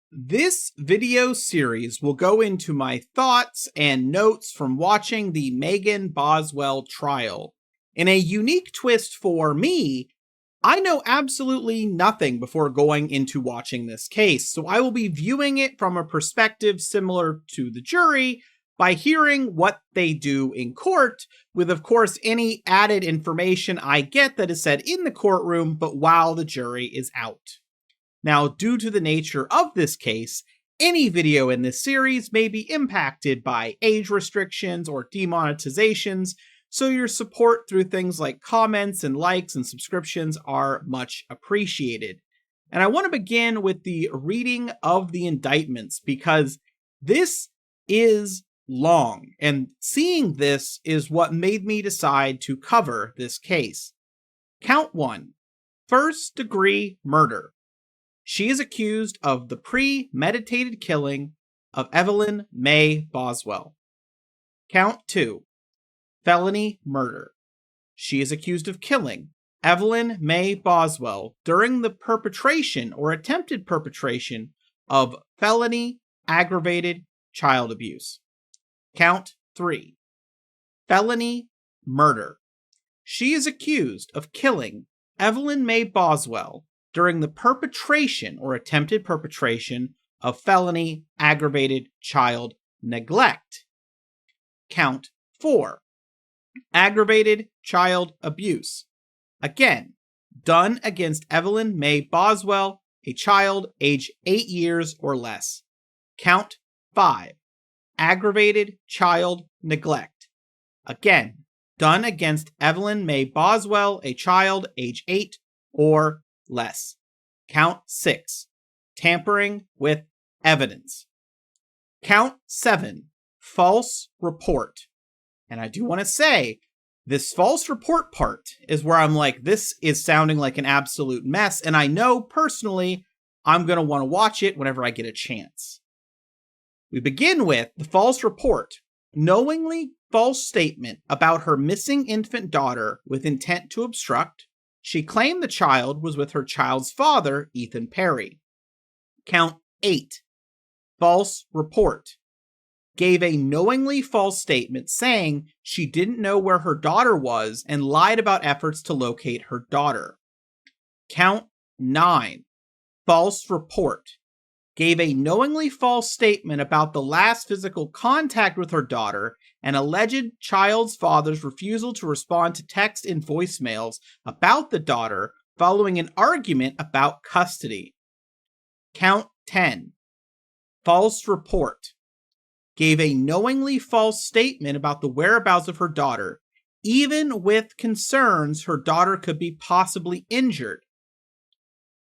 This video series will go into my thoughts and notes from watching the Megan Boswell trial. In a unique twist for me, I know absolutely nothing before going into watching this case, so I will be viewing it from a perspective similar to the jury by hearing what they do in court, with of course any added information I get that is said in the courtroom, but while the jury is out. Now, due to the nature of this case, any video in this series may be impacted by age restrictions or demonetizations, so your support through things like comments and likes and subscriptions are much appreciated. And I want to begin with the reading of the indictments because this is long, and seeing this is what made me decide to cover this case. Count 1. First-degree murder. She is accused of the premeditated killing of Evelyn Mae Boswell. Count 2. Felony murder. She is accused of killing Evelyn Mae Boswell during the perpetration or attempted perpetration of felony aggravated child abuse. Count 3. Felony murder. She is accused of killing Evelyn Mae Boswell during the perpetration or attempted perpetration of felony aggravated child neglect. Count 4. Aggravated child abuse. Again, done against Evelyn Mae Boswell, a child age 8 years or less. Count 5. Aggravated child neglect. Again, done against Evelyn Mae Boswell, a child age 8 or less. Count 6. Tampering with evidence. Count 7. False report. And I do want to say, this false report part is where I'm like, this is sounding like an absolute mess, and I know personally I'm going to want to watch it whenever I get a chance. We begin with the false report. Knowingly false statement about her missing infant daughter with intent to obstruct. She claimed the child was with her child's father, Ethan Perry. Count 8. False report. Gave a knowingly false statement saying she didn't know where her daughter was and lied about efforts to locate her daughter. Count 9. False report. Gave a knowingly false statement about the last physical contact with her daughter and alleged child's father's refusal to respond to text and voicemails about the daughter following an argument about custody. Count 10. False report. Gave a knowingly false statement about the whereabouts of her daughter, even with concerns her daughter could be possibly injured.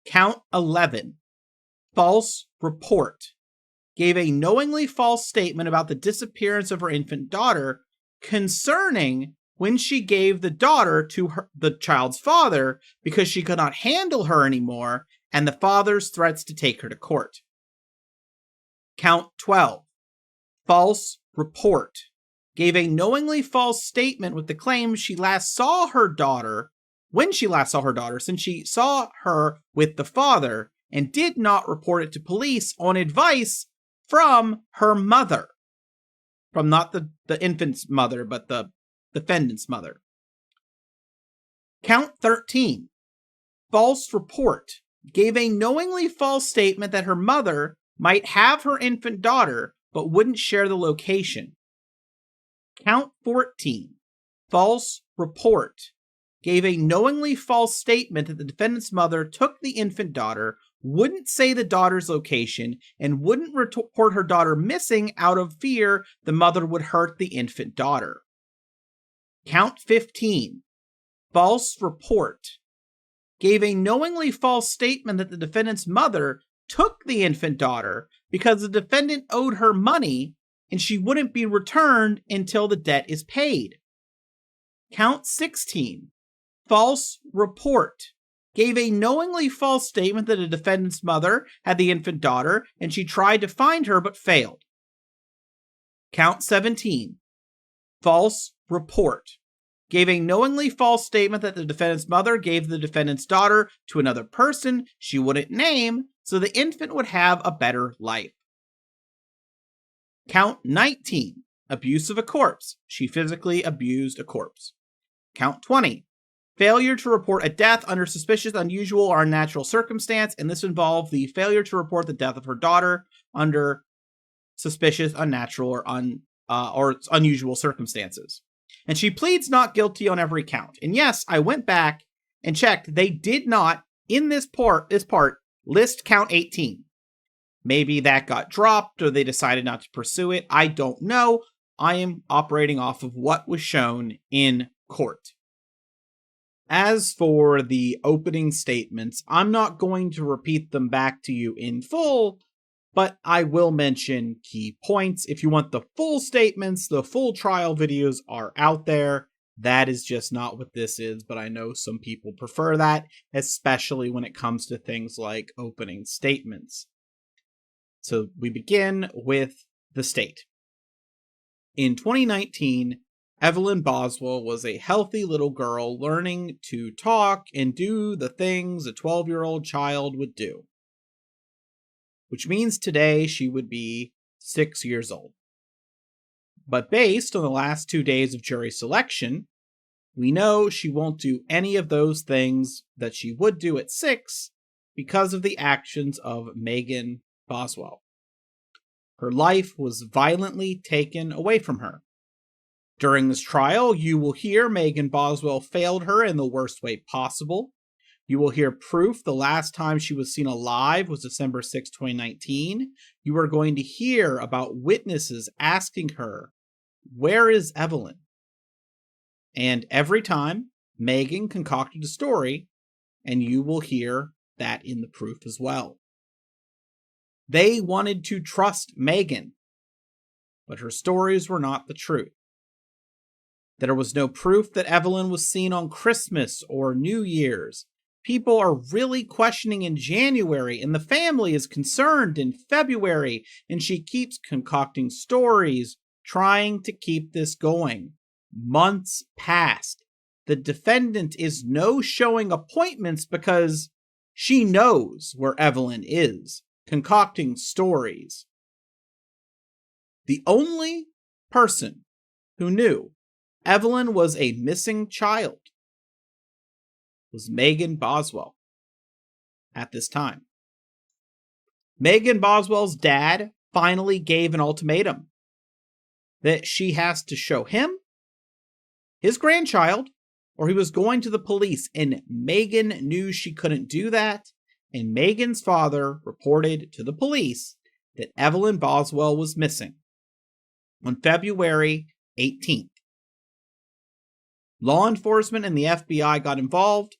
Count 11. False report. Gave a knowingly false statement about the disappearance of her infant daughter concerning when she gave the daughter to the child's father because she could not handle her anymore and the father's threats to take her to court. Count 12. False report. Gave a knowingly false statement with the claim she last saw her daughter, when she last saw her daughter, since she saw her with the father and did not report it to police on advice from her mother. From not the infant's mother, but the defendant's mother. Count 13. False report. Gave a knowingly false statement that her mother might have her infant daughter, but wouldn't share the location. Count 14. False report. Gave a knowingly false statement that the defendant's mother took the infant daughter, wouldn't say the daughter's location, and wouldn't report her daughter missing out of fear the mother would hurt the infant daughter. Count 15. False report. Gave a knowingly false statement that the defendant's mother took the infant daughter because the defendant owed her money and she wouldn't be returned until the debt is paid. Count 16. False report. Gave a knowingly false statement that a defendant's mother had the infant daughter and she tried to find her but failed. Count 17. False report. Gave a knowingly false statement that the defendant's mother gave the defendant's daughter to another person she wouldn't name so the infant would have a better life. Count 19, abuse of a corpse. She physically abused a corpse. Count 20, failure to report a death under suspicious, unusual, or unnatural circumstance, and this involved the failure to report the death of her daughter under suspicious, unnatural, or unusual circumstances. And she pleads not guilty on every count. And yes, I went back and checked. They did not, in this part, list count 18. Maybe that got dropped or they decided not to pursue it. I don't know. I am operating off of what was shown in court. As for the opening statements, I'm not going to repeat them back to you in full, but I will mention key points. If you want the full statements, the full trial videos are out there. That is just not what this is, but I know some people prefer that, especially when it comes to things like opening statements. So we begin with the state. In 2019, Evelyn Boswell was a healthy little girl learning to talk and do the things a 12-year-old child would do, which means today she would be 6 years old. But based on the last 2 days of jury selection, we know she won't do any of those things that she would do at 6 because of the actions of Megan Boswell. Her life was violently taken away from her. During this trial, you will hear Megan Boswell failed her in the worst way possible. You will hear proof the last time she was seen alive was December 6, 2019. You are going to hear about witnesses asking her, "Where is Evelyn?" And every time, Megan concocted a story, and you will hear that in the proof as well. They wanted to trust Megan, but her stories were not the truth. There was no proof that Evelyn was seen on Christmas or New Year's. People are really questioning in January, and the family is concerned in February, and she keeps concocting stories, trying to keep this going. Months passed. The defendant is no-showing appointments because she knows where Evelyn is, concocting stories. The only person who knew Evelyn was a missing child was Megan Boswell at this time. Megan Boswell's dad finally gave an ultimatum that she has to show him his grandchild or he was going to the police, and Megan knew she couldn't do that, and Megan's father reported to the police that Evelyn Boswell was missing on February 18th. Law enforcement and the FBI got involved,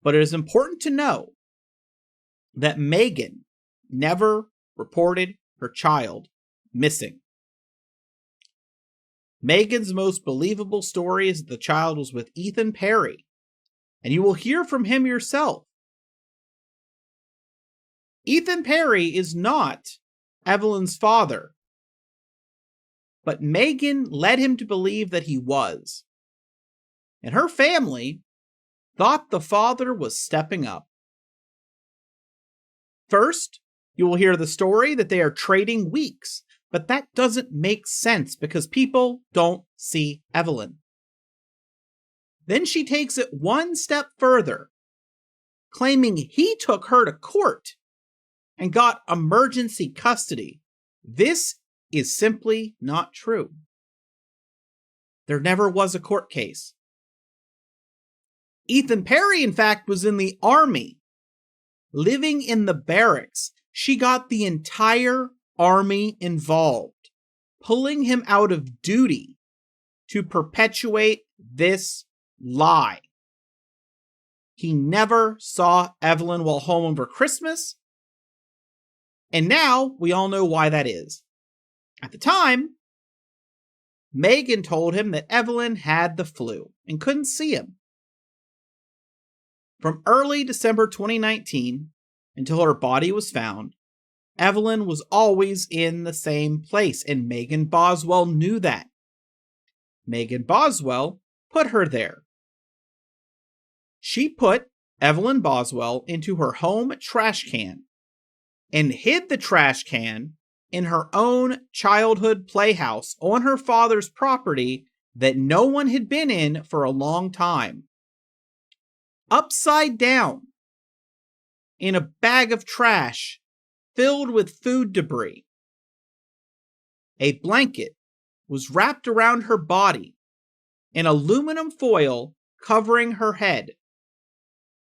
but it is important to know that Megan never reported her child missing. Megan's most believable story is that the child was with Ethan Perry, and you will hear from him yourself. Ethan Perry is not Evelyn's father, but Megan led him to believe that he was. And her family thought the father was stepping up. First, you will hear the story that they are trading weeks, but that doesn't make sense because people don't see Evelyn. Then she takes it one step further, claiming he took her to court and got emergency custody. This is simply not true. There never was a court case. Ethan Perry, in fact, was in the army, living in the barracks. She got the entire army involved, pulling him out of duty to perpetuate this lie. He never saw Evelyn while home over Christmas, and now we all know why that is. At the time, Megan told him that Evelyn had the flu and couldn't see him. From early December 2019 until her body was found, Evelyn was always in the same place, and Megan Boswell knew that. Megan Boswell put her there. She put Evelyn Boswell into her home trash can and hid the trash can in her own childhood playhouse on her father's property that no one had been in for a long time. Upside down, in a bag of trash filled with food debris. A blanket was wrapped around her body, in aluminum foil covering her head,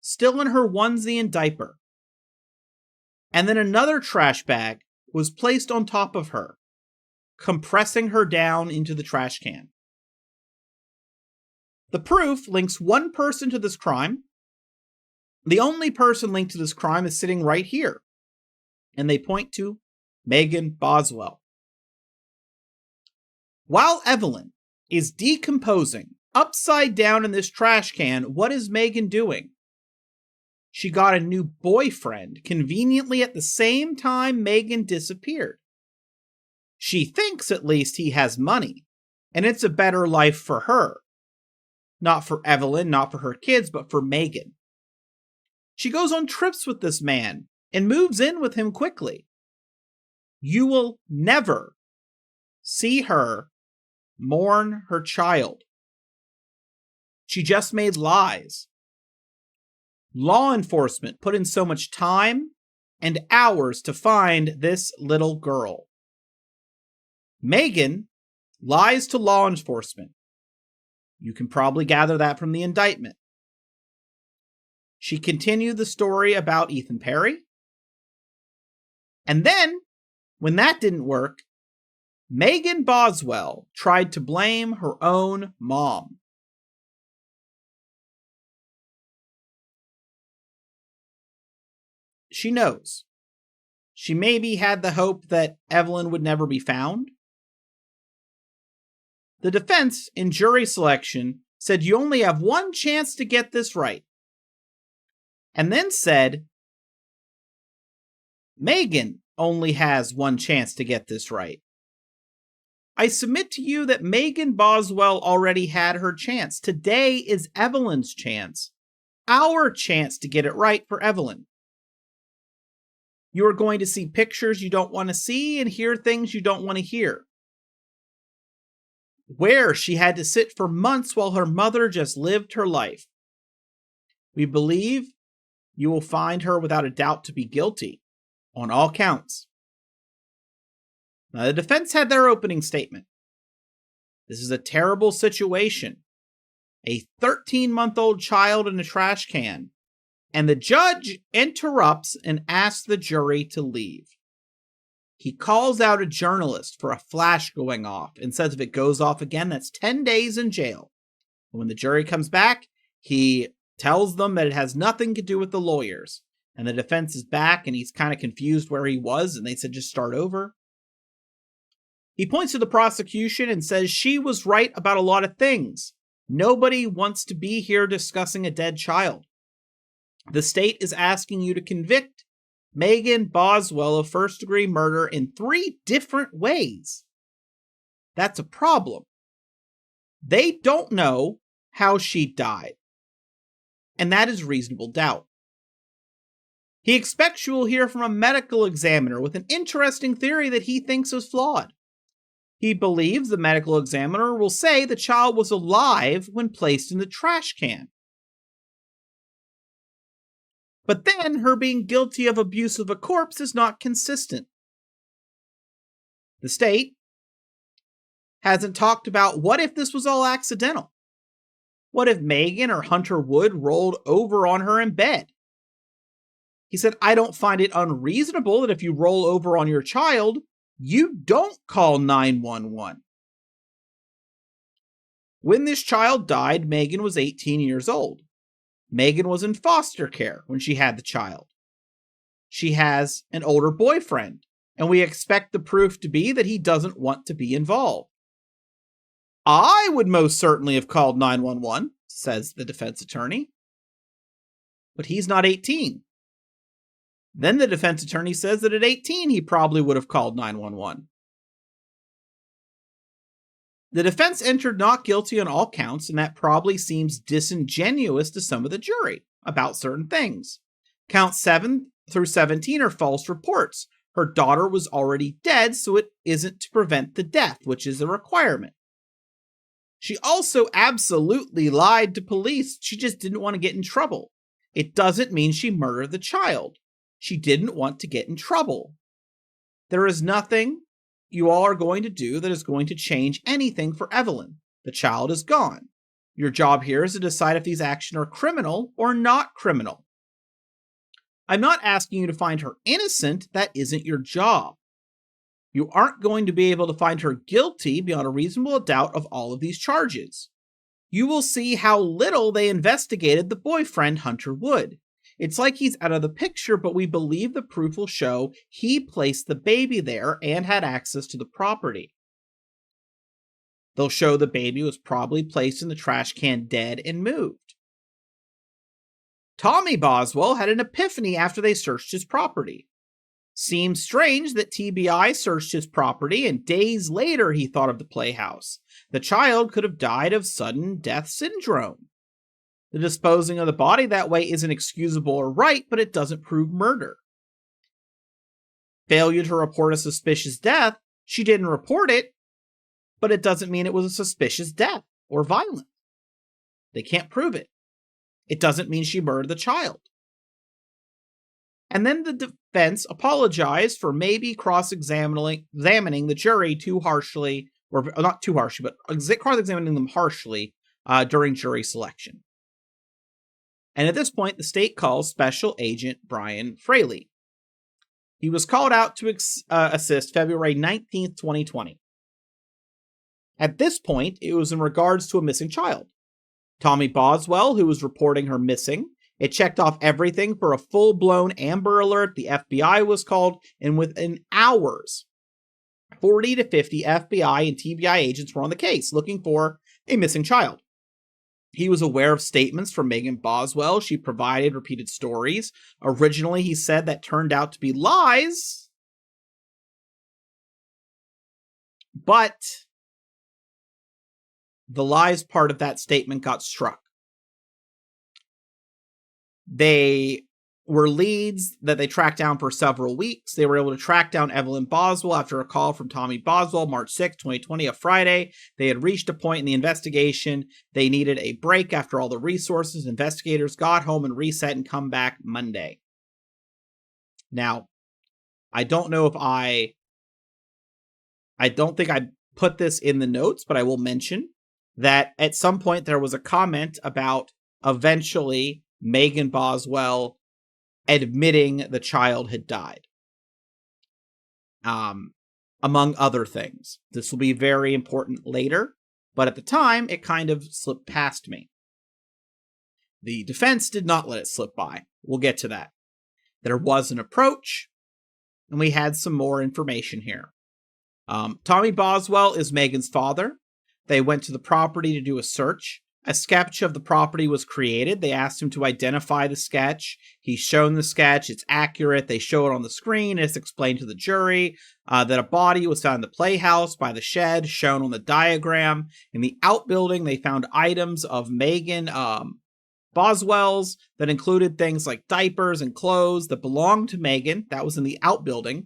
still in her onesie and diaper. And then another trash bag was placed on top of her, compressing her down into the trash can. The proof links one person to this crime. The only person linked to this crime is sitting right here, and they point to Megan Boswell. While Evelyn is decomposing upside down in this trash can, what is Megan doing? She got a new boyfriend conveniently at the same time Megan disappeared. She thinks at least he has money, and it's a better life for her. Not for Evelyn, not for her kids, but for Megan. She goes on trips with this man and moves in with him quickly. You will never see her mourn her child. She just made lies. Law enforcement put in so much time and hours to find this little girl. Megan lies to law enforcement. You can probably gather that from the indictment. She continued the story about Ethan Perry. And then, when that didn't work, Megan Boswell tried to blame her own mom. She knows. She maybe had the hope that Evelyn would never be found. The defense in jury selection said you only have one chance to get this right. And then said, Megan only has one chance to get this right. I submit to you that Megan Boswell already had her chance. Today is Evelyn's chance. Our chance to get it right for Evelyn. You are going to see pictures you don't want to see and hear things you don't want to hear. Where she had to sit for months while her mother just lived her life. We believe you will find her without a doubt to be guilty on all counts. Now, the defense had their opening statement. This is a terrible situation. A 13-month-old child in a trash can. And the judge interrupts and asks the jury to leave. He calls out a journalist for a flash going off and says if it goes off again, that's 10 days in jail. And when the jury comes back, he tells them that it has nothing to do with the lawyers. And the defense is back and he's kind of confused where he was, and they said just start over. He points to the prosecution and says she was right about a lot of things. Nobody wants to be here discussing a dead child. The state is asking you to convict Megan Boswell of first-degree murder in 3 different ways. That's a problem. They don't know how she died. And that is reasonable doubt. He expects you will hear from a medical examiner with an interesting theory that he thinks is flawed. He believes the medical examiner will say the child was alive when placed in the trash can. But then her being guilty of abuse of a corpse is not consistent. The state hasn't talked about what if this was all accidental? What if Megan or Hunter Wood rolled over on her in bed? He said, I don't find it unreasonable that if you roll over on your child, you don't call 911. When this child died, Megan was 18 years old. Megan was in foster care when she had the child. She has an older boyfriend, and we expect the proof to be that he doesn't want to be involved. I would most certainly have called 911, says the defense attorney. But he's not 18. Then the defense attorney says that at 18 he probably would have called 911. The defense entered not guilty on all counts, and that probably seems disingenuous to some of the jury about certain things. Count 7 through 17 are false reports. Her daughter was already dead, so it isn't to prevent the death, which is a requirement. She also absolutely lied to police. She just didn't want to get in trouble. It doesn't mean she murdered the child. She didn't want to get in trouble. There is nothing you all are going to do that is going to change anything for Evelyn. The child is gone. Your job here is to decide if these actions are criminal or not criminal. I'm not asking you to find her innocent. That isn't your job. You aren't going to be able to find her guilty beyond a reasonable doubt of all of these charges. You will see how little they investigated the boyfriend, Hunter Wood. It's like he's out of the picture, but we believe the proof will show he placed the baby there and had access to the property. They'll show the baby was probably placed in the trash can dead and moved. Tommy Boswell had an epiphany after they searched his property. Seems strange that TBI searched his property and days later he thought of the playhouse. The child could have died of sudden death syndrome. The disposing of the body that way isn't excusable or right, but it doesn't prove murder. Failure to report a suspicious death, she didn't report it, but it doesn't mean it was a suspicious death or violent. They can't prove it. It doesn't mean she murdered the child. And then the defense apologized for maybe cross-examining the jury too harshly, or not too harshly, but cross-examining them harshly during jury selection. And at this point, the state calls Special Agent Brian Fraley. He was called out to assist February 19th, 2020. At this point, it was in regards to a missing child. Tommy Boswell, who was reporting her missing, it checked off everything for a full-blown Amber Alert. The FBI was called, and within hours, 40 to 50 FBI and TBI agents were on the case, looking for a missing child. He was aware of statements from Megan Boswell. She provided repeated stories. Originally, he said that turned out to be lies. But the lies part of that statement got struck. They were leads that they tracked down for several weeks. They were able to track down Evelyn Boswell after a call from Tommy Boswell, March 6, 2020, a Friday. They had reached a point in the investigation. They needed a break after all the resources. Investigators got home and reset and come back Monday. Now, I don't think I put this in the notes, but I will mention that at some point there was a comment about eventually Megan Boswell admitting the child had died. Among other things. This will be very important later, but at the time, it kind of slipped past me. The defense did not let it slip by. We'll get to that. There was an approach, and we had some more information here. Tommy Boswell is Megan's father. They went to the property to do a search. A sketch of the property was created. They asked him to identify the sketch. He's shown the sketch. It's accurate. They show it on the screen. It's explained to the jury that a body was found in the playhouse by the shed, shown on the diagram. In the outbuilding, they found items of Megan Boswell's that included things like diapers and clothes that belonged to Megan. That was in the outbuilding.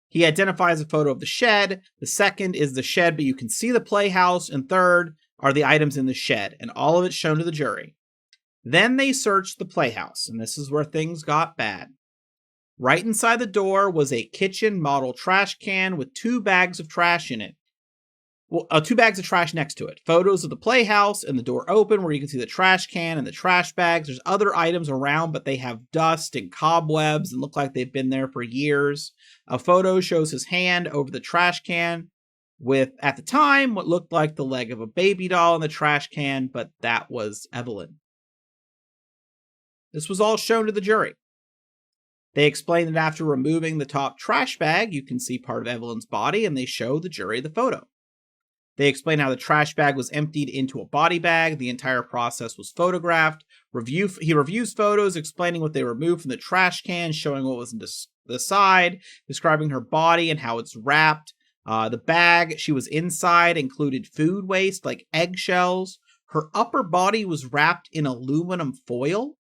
He identifies a photo of the shed. The second is the shed, but you can see the playhouse. And third are the items in the shed, and all of it shown to the jury. Then they searched the playhouse, and this is where things got bad. Right inside the door was a kitchen model trash can with 2 bags of trash in it. Well, 2 bags of trash next to it. Photos of the playhouse and the door open where you can see the trash can and the trash bags. There's other items around, but they have dust and cobwebs and look like they've been there for years. A photo shows his hand over the trash can with, at the time, what looked like the leg of a baby doll in the trash can, but that was Evelyn. This was all shown to the jury. They explained that after removing the top trash bag, you can see part of Evelyn's body, and they show the jury the photo. They explain how the trash bag was emptied into a body bag. The entire process was photographed. He reviews photos, explaining what they removed from the trash can, showing what was in the side, describing her body and how it's wrapped. The bag she was inside included food waste like eggshells. Her upper body was wrapped in aluminum foil.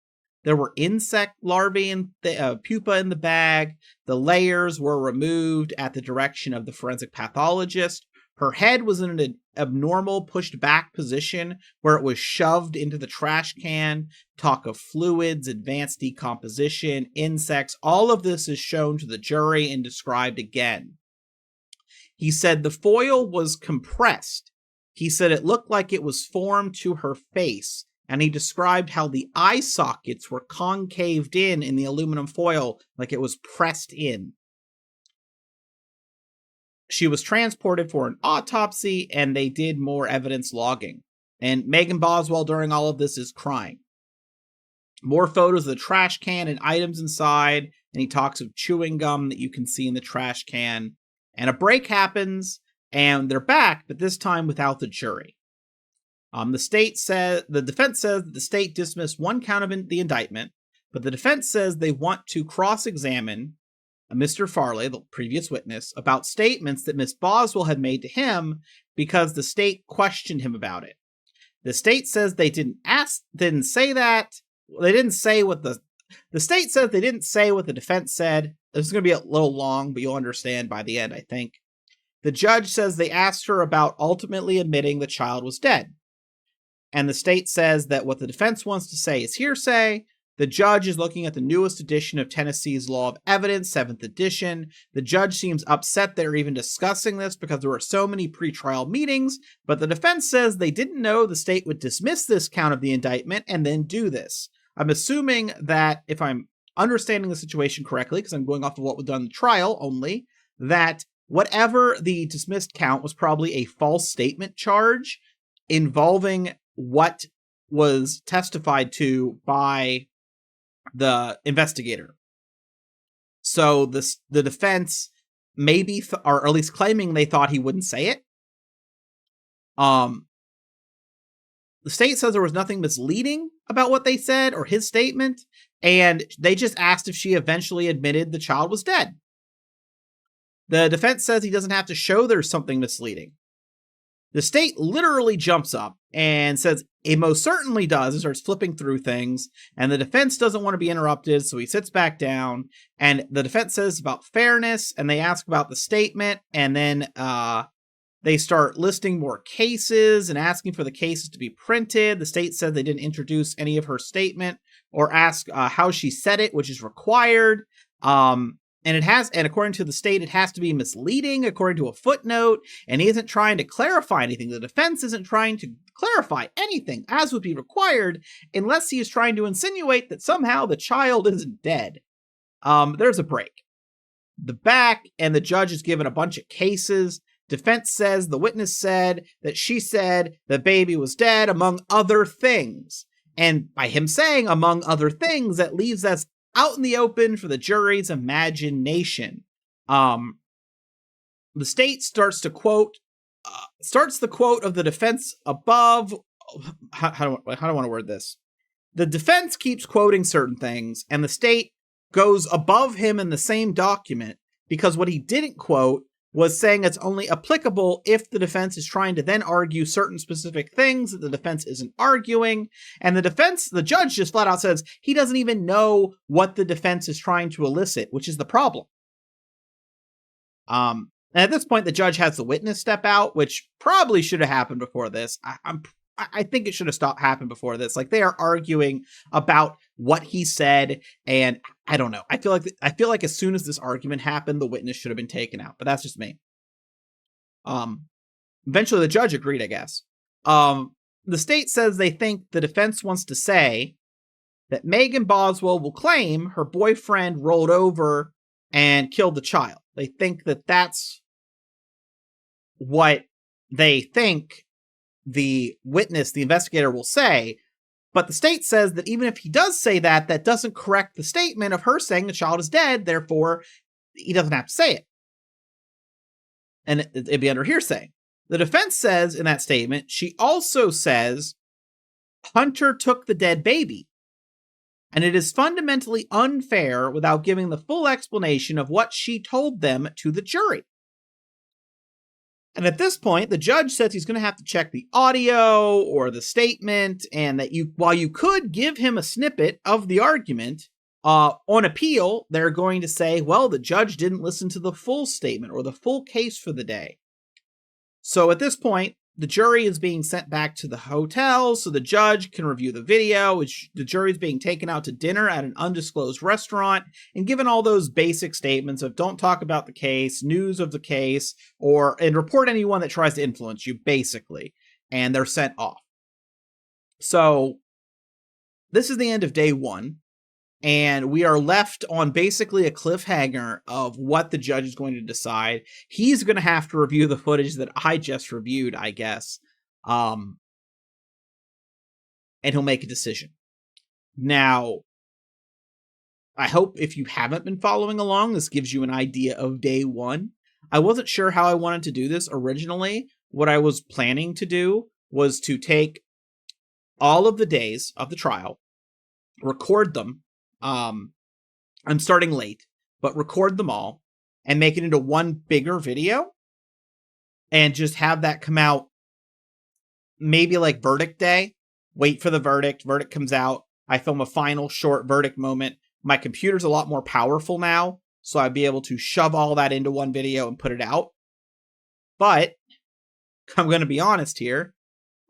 There were insect larvae and pupa in the bag. The layers were removed at the direction of the forensic pathologist. Her head was in an abnormal pushed back position where it was shoved into the trash can. Talk of fluids, advanced decomposition, insects, all of this is shown to the jury and described again. He said the foil was compressed. He said it looked like it was formed to her face, and he described how the eye sockets were concaved in the aluminum foil like it was pressed in. She was transported for an autopsy, and they did more evidence logging. And Megan Boswell, during all of this, is crying. More photos of the trash can and items inside, and he talks of chewing gum that you can see in the trash can. And a break happens, and they're back, but this time without the jury. The defense says that the state dismissed one count of the indictment, but the defense says they want to cross-examine Mr. Farley, the previous witness, about statements that Miss Boswell had made to him because the state questioned him about it. The state says they didn't say that. They didn't say what the state says they didn't say what the defense said. This is going to be a little long, but you'll understand by the end, I think. The judge says they asked her about ultimately admitting the child was dead. And the state says that what the defense wants to say is hearsay. The judge is looking at the newest edition of Tennessee's Law of Evidence, 7th edition. The judge seems upset they're even discussing this because there were so many pretrial meetings, but the defense says they didn't know the state would dismiss this count of the indictment and then do this. I'm assuming that, if I'm understanding the situation correctly, because I'm going off of what was done in the trial only, that whatever the dismissed count was probably a false statement charge involving what was testified to by the investigator. So the defense maybe, or at least claiming they thought he wouldn't say it. The state says there was nothing misleading about what they said or his statement, and they just asked if she eventually admitted the child was dead. The defense says he doesn't have to show there's something misleading. The state literally jumps up and says it most certainly does and starts flipping through things, and the defense doesn't want to be interrupted, so he sits back down, and the defense says about fairness, and they ask about the statement, and then they start listing more cases and asking for the cases to be printed. The state said they didn't introduce any of her statement or ask how she said it, which is required. And according to the state, it has to be misleading, according to a footnote, and he isn't trying to clarify anything. The defense isn't trying to clarify anything, as would be required, unless he is trying to insinuate that somehow the child isn't dead. There's a break. The back, and the judge is given a bunch of cases. Defense says the witness said that she said the baby was dead, among other things. And by him saying among other things, that leaves us out in the open for the jury's imagination. The state starts the quote of the defense above. How do I want to word this? The defense keeps quoting certain things, and the state goes above him in the same document because what he didn't quote was saying it's only applicable if the defense is trying to then argue certain specific things that the defense isn't arguing. And the judge just flat out says he doesn't even know what the defense is trying to elicit, which is the problem. And at this point, the judge has the witness step out, which probably should have happened before this. I think it should have happened before this. Like, they are arguing about what he said, and I don't know. I feel like as soon as this argument happened, the witness should have been taken out. But that's just me. Eventually, the judge agreed, I guess. The state says they think the defense wants to say that Megan Boswell will claim her boyfriend rolled over and killed the child. They think that that's what they think the witness, the investigator, will say, but the state says that even if he does say that, that doesn't correct the statement of her saying the child is dead, therefore he doesn't have to say it. And it'd be under hearsay. The defense says in that statement, she also says Hunter took the dead baby, and it is fundamentally unfair without giving the full explanation of what she told them to the jury. And at this point, the judge says he's going to have to check the audio or the statement, and that while you could give him a snippet of the argument, on appeal, they're going to say, well, the judge didn't listen to the full statement or the full case for the day. So at this point, the jury is being sent back to the hotel so the judge can review the video. The jury is being taken out to dinner at an undisclosed restaurant and given all those basic statements of don't talk about the case, news of the case, and report anyone that tries to influence you, basically. And they're sent off. So this is the end of day one. And we are left on basically a cliffhanger of what the judge is going to decide. He's going to have to review the footage that I just reviewed, I guess. And he'll make a decision. Now, I hope if you haven't been following along, this gives you an idea of day one. I wasn't sure how I wanted to do this originally. What I was planning to do was to take all of the days of the trial, record them. I'm starting late, but record them all and make it into one bigger video and just have that come out maybe like verdict day. Wait for the verdict. Verdict comes out. I film a final short verdict moment. My computer's a lot more powerful now, so I'd be able to shove all that into one video and put it out. But I'm going to be honest here.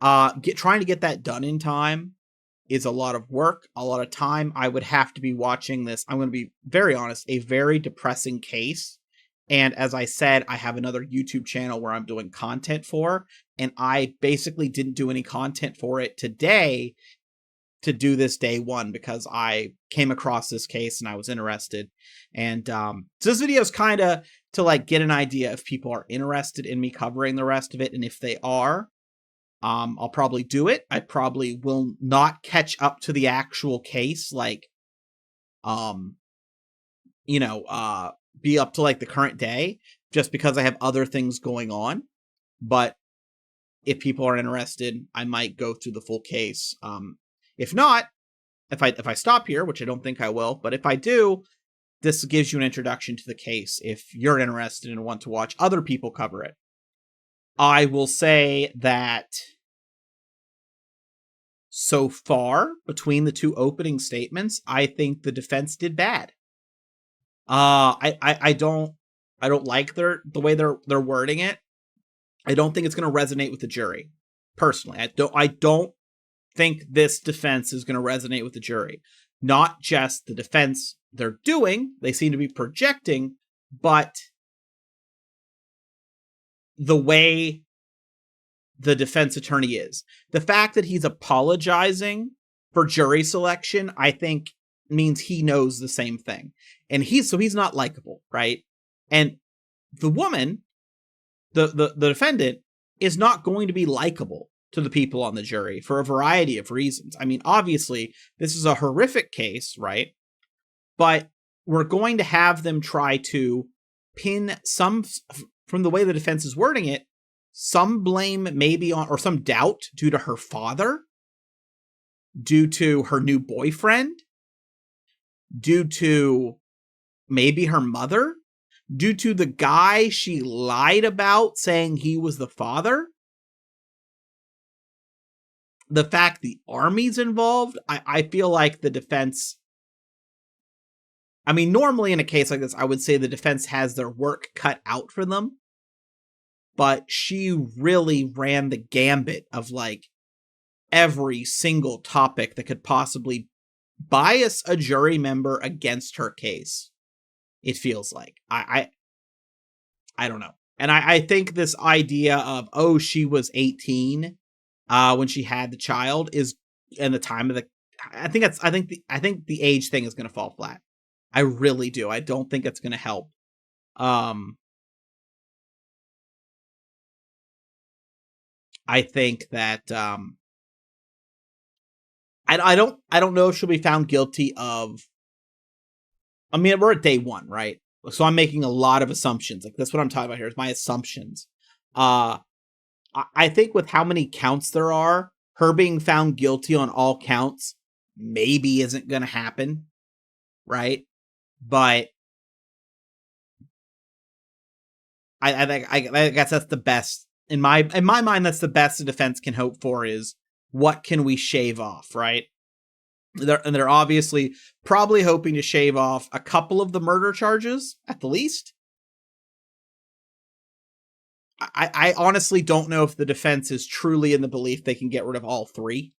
Trying to get that done in time is a lot of work, a lot of time. I would have to be watching this. I'm going to be very honest, a very depressing case. And as I said, I have another YouTube channel where I'm doing content for, and I basically didn't do any content for it today to do this day one because I came across this case and I was interested. And so this video is kind of to like get an idea if people are interested in me covering the rest of it. And if they are, I'll probably do it. I probably will not catch up to the actual case, like, be up to like the current day, just because I have other things going on. But if people are interested, I might go through the full case. If not, if I stop here, which I don't think I will, but if I do, this gives you an introduction to the case if you're interested and want to watch other people cover it. I will say that so far, between the two opening statements, I think the defense did bad. I don't like the way they're wording it. I don't think it's going to resonate with the jury. Personally, I don't think this defense is going to resonate with the jury. Not just the defense they're doing, they seem to be projecting, but the way the defense attorney is. The fact that he's apologizing for jury selection, I think, means he knows the same thing. And he's not likable, right? And the woman, the defendant, is not going to be likable to the people on the jury for a variety of reasons. I mean, obviously, this is a horrific case, right? But we're going to have them try to pin some, from the way the defense is wording it, some blame maybe on, or some doubt due to her father, due to her new boyfriend, due to maybe her mother, due to the guy she lied about saying he was the father. The fact the army's involved, I feel like the defense, I mean, normally in a case like this, I would say the defense has their work cut out for them. But she really ran the gambit of like every single topic that could possibly bias a jury member against her case. It feels like. I don't know. And I think this idea of, oh, she was 18 when she had the child is, and the time of the, I think the age thing is going to fall flat. I really do. I don't think it's going to help. I think that I don't know if she'll be found guilty of. I mean, we're at day one, right? So I'm making a lot of assumptions. Like, that's what I'm talking about here, is my assumptions. I think with how many counts there are, her being found guilty on all counts maybe isn't going to happen, right? But I guess that's the best in my mind. That's the best the defense can hope for is what can we shave off, right? They're obviously probably hoping to shave off a couple of the murder charges at the least. I honestly don't know if the defense is truly in the belief they can get rid of all three.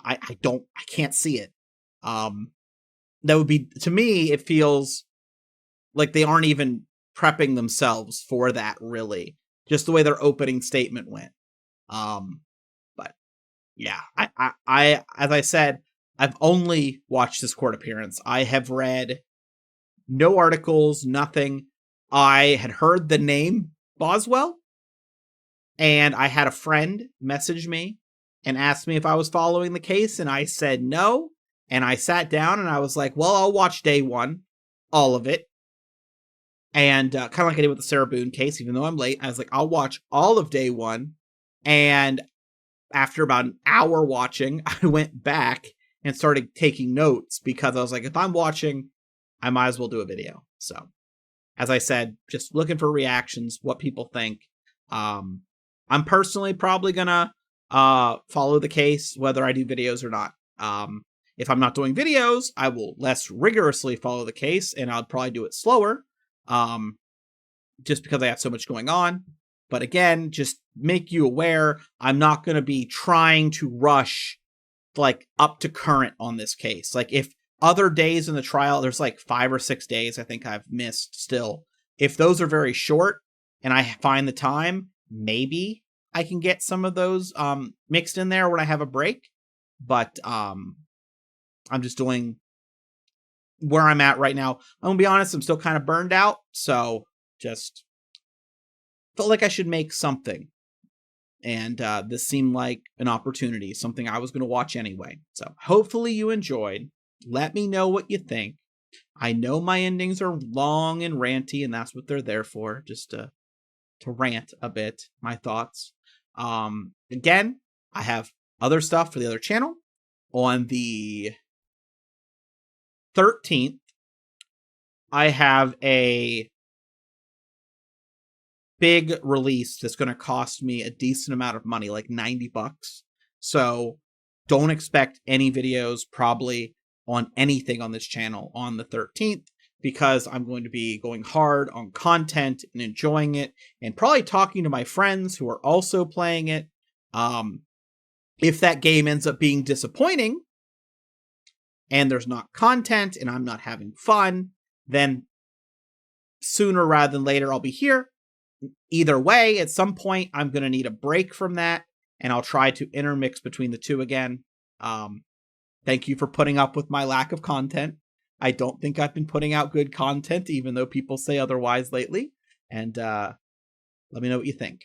I can't see it. That would be, to me, it feels like they aren't even prepping themselves for that, really. Just the way their opening statement went. But yeah, I as I said, I've only watched this court appearance. I have read no articles, nothing. I had heard the name Boswell, and I had a friend message me and asked me if I was following the case, and I said no. And I sat down and I was like, well, I'll watch day one, all of it. And kind of like I did with the Sarah Boone case, even though I'm late, I was like, I'll watch all of day one. And after about an hour watching, I went back and started taking notes because I was like, if I'm watching, I might as well do a video. So, as I said, just looking for reactions, what people think. I'm personally probably gonna follow the case, whether I do videos or not. If I'm not doing videos, I will less rigorously follow the case, and I'll probably do it slower, just because I have so much going on. But again, just make you aware, I'm not going to be trying to rush, like, up to current on this case. Like, if other days in the trial, there's like 5 or 6 days I think I've missed still. If those are very short, and I find the time, maybe I can get some of those mixed in there when I have a break. But I'm just doing where I'm at right now. I'm gonna be honest, I'm still kind of burned out, so just felt like I should make something. And this seemed like an opportunity, something I was going to watch anyway. So hopefully you enjoyed. Let me know what you think. I know my endings are long and ranty, and that's what they're there for, just to rant a bit, my thoughts. Again, I have other stuff for the other channel. On the 13th, I have a big release that's going to cost me a decent amount of money, like $90. So don't expect any videos probably on anything on this channel on the 13th, because I'm going to be going hard on content and enjoying it, and probably talking to my friends who are also playing it. If that game ends up being disappointing and there's not content and I'm not having fun, then sooner rather than later I'll be here. Either way, at some point I'm going to need a break from that, and I'll try to intermix between the two again. Thank you for putting up with my lack of content. I don't think I've been putting out good content, even though people say otherwise lately. And let me know what you think.